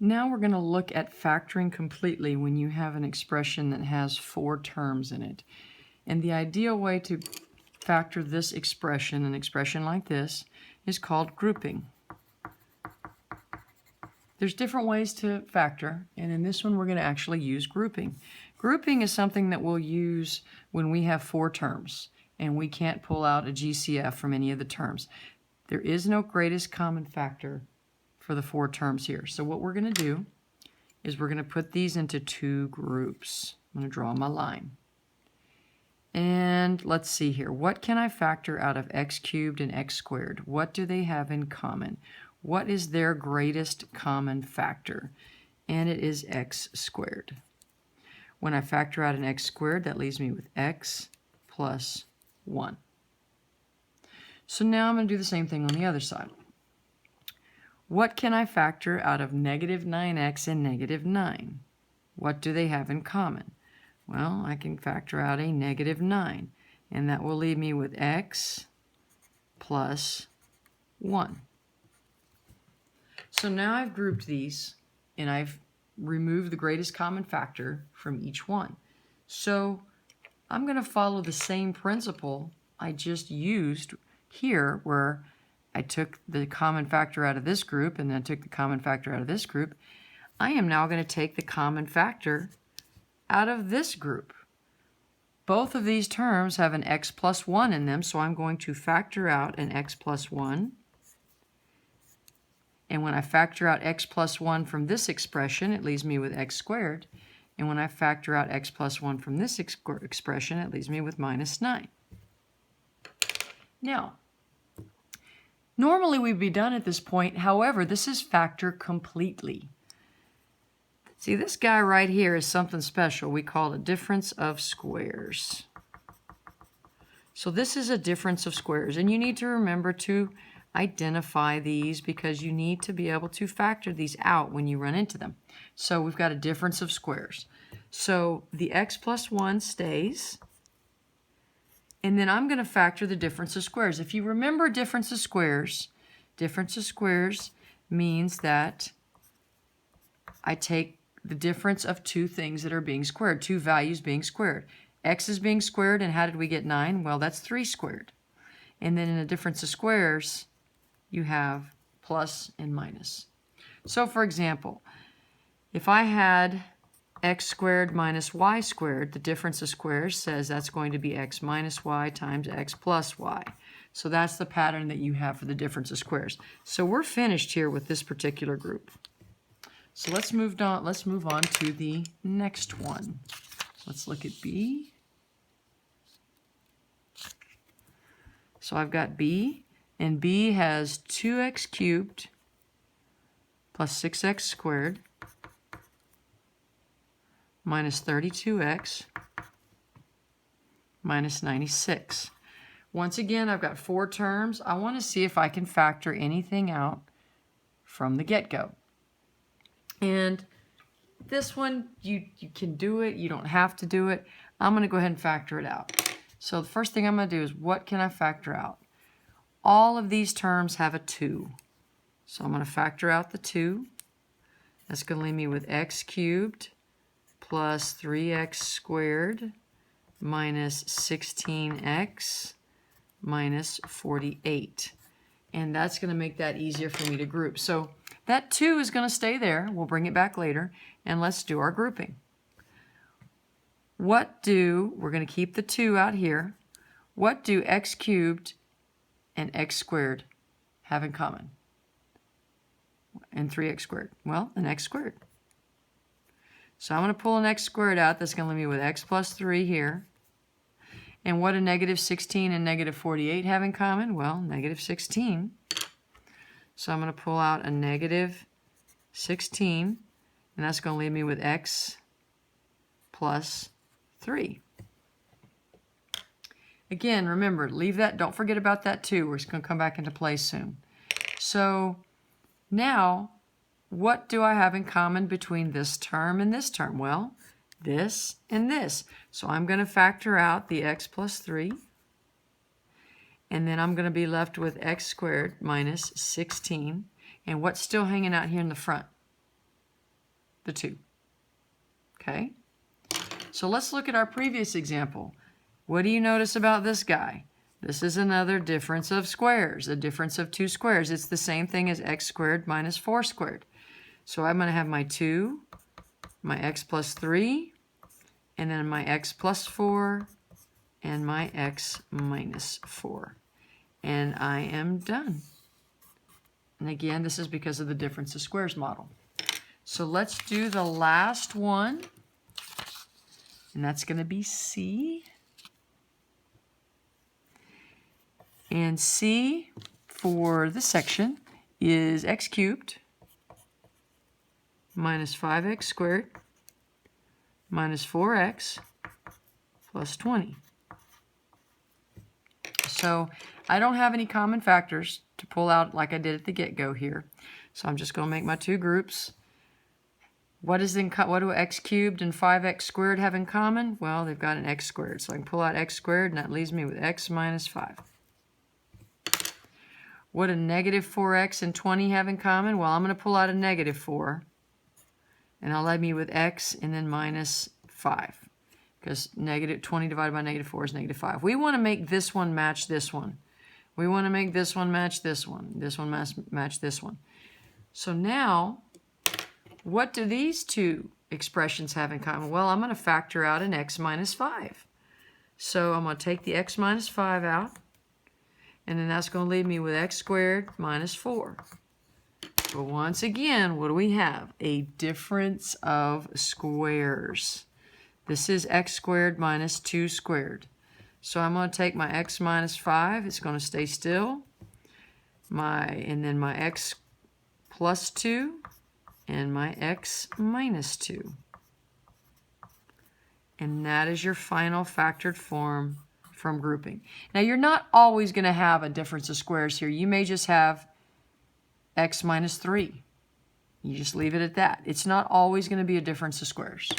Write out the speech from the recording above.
Now we're going to look at factoring completely when you have an expression that has 4 terms in it. And the ideal way to factor this expression, an expression like this, is called grouping. There's different ways to factor, and in this one we're going to actually use grouping. Grouping is something that we'll use when we have 4 terms and we can't pull out a GCF from any of the terms. There is no greatest common factor for the 4 terms here. So what we're going to do is we're going to put these into 2 groups. I'm going to draw my line. And let's see here. What can I factor out of x cubed and x squared? What do they have in common? What is their greatest common factor? And it is x squared. When I factor out an x squared, that leaves me with x plus 1. So now I'm going to do the same thing on the other side. What can I factor out of negative 9x and negative 9? What do they have in common? Well, I can factor out a negative 9, and that will leave me with x plus 1. So now I've grouped these, and I've removed the greatest common factor from each one. So I'm going to follow the same principle I just used here, where I took the common factor out of this group and then took the common factor out of this group. I am now going to take the common factor out of this group. Both of these terms have an x plus 1 in them, so I'm going to factor out an x plus 1. And when I factor out x plus 1 from this expression, it leaves me with x squared. And when I factor out x plus 1 from this expression, it leaves me with minus 9. Now, normally we'd be done at this point. However, this is factor completely. See, this guy right here is something special. We call it difference of squares. So this is a difference of squares, and you need to remember to identify these because you need to be able to factor these out when you run into them. So we've got a difference of squares. So the x plus 1 stays, and then I'm going to factor the difference of squares. If you remember difference of squares means that I take the difference of 2 things that are being squared, 2 values being squared. X is being squared, and how did we get 9? Well, that's 3 squared. And then in a difference of squares, you have plus and minus. So for example, if I had x squared minus y squared, the difference of squares says that's going to be x minus y times x plus y. So that's the pattern that you have for the difference of squares. So we're finished here with this particular group. So let's move on to the next one. Let's look at B. So I've got B, and B has 2x cubed plus 6x squared minus 32x minus 96. Once again, I've got 4 terms. I want to see if I can factor anything out from the get-go. And this one, you can do it. You don't have to do it. I'm going to go ahead and factor it out. So the first thing I'm going to do is, what can I factor out? All of these terms have a 2. So I'm going to factor out the 2. That's going to leave me with x cubed plus 3x squared minus 16x minus 48. And that's going to make that easier for me to group. So that 2 is going to stay there. We'll bring it back later. And let's do our grouping. We're going to keep the 2 out here. What do x cubed and x squared have in common? And 3x squared? Well, an x squared. So I'm going to pull an x squared out. That's going to leave me with x plus 3 here. And what do negative 16 and negative 48 have in common? Well, negative 16. So I'm going to pull out a negative 16, and that's going to leave me with x plus 3. Again, remember, leave that, don't forget about that 2. We're just going to come back into play soon. So now, what do I have in common between this term and this term? Well, this and this. So I'm going to factor out the x plus 3. And then I'm going to be left with x squared minus 16. And what's still hanging out here in the front? the 2. Okay? So let's look at our previous example. What do you notice about this guy? This is another difference of squares, a difference of 2 squares. It's the same thing as x squared minus 4 squared. So I'm going to have my 2, my x plus 3, and then my x plus 4, and my x minus 4. And I am done. And again, this is because of the difference of squares model. So let's do the last one. And that's going to be C. And C for this section is x cubed minus 5x squared minus 4x plus 20. So I don't have any common factors to pull out like I did at the get-go here. So I'm just going to make my 2 groups. What do x cubed and 5x squared have in common? Well, they've got an x squared. So I can pull out x squared, and that leaves me with x minus 5. What do negative 4x and 20 have in common? Well, I'm going to pull out a negative 4, and I'll leave me with x and then minus 5, because negative 20 divided by negative 4 is negative 5. We want to make this one match this one. We want to make this one match this one. This one match this one. So now, what do these 2 expressions have in common? Well, I'm going to factor out an x minus 5. So I'm going to take the x minus 5 out, and then that's going to leave me with x squared minus 4. But once again, what do we have? A difference of squares. This is x squared minus 2 squared. So I'm going to take my x minus 5. It's going to stay still. And then my x plus 2 and my x minus 2. And that is your final factored form from grouping. Now, you're not always going to have a difference of squares here. You may just have x minus 3. You just leave it at that. It's not always going to be a difference of squares.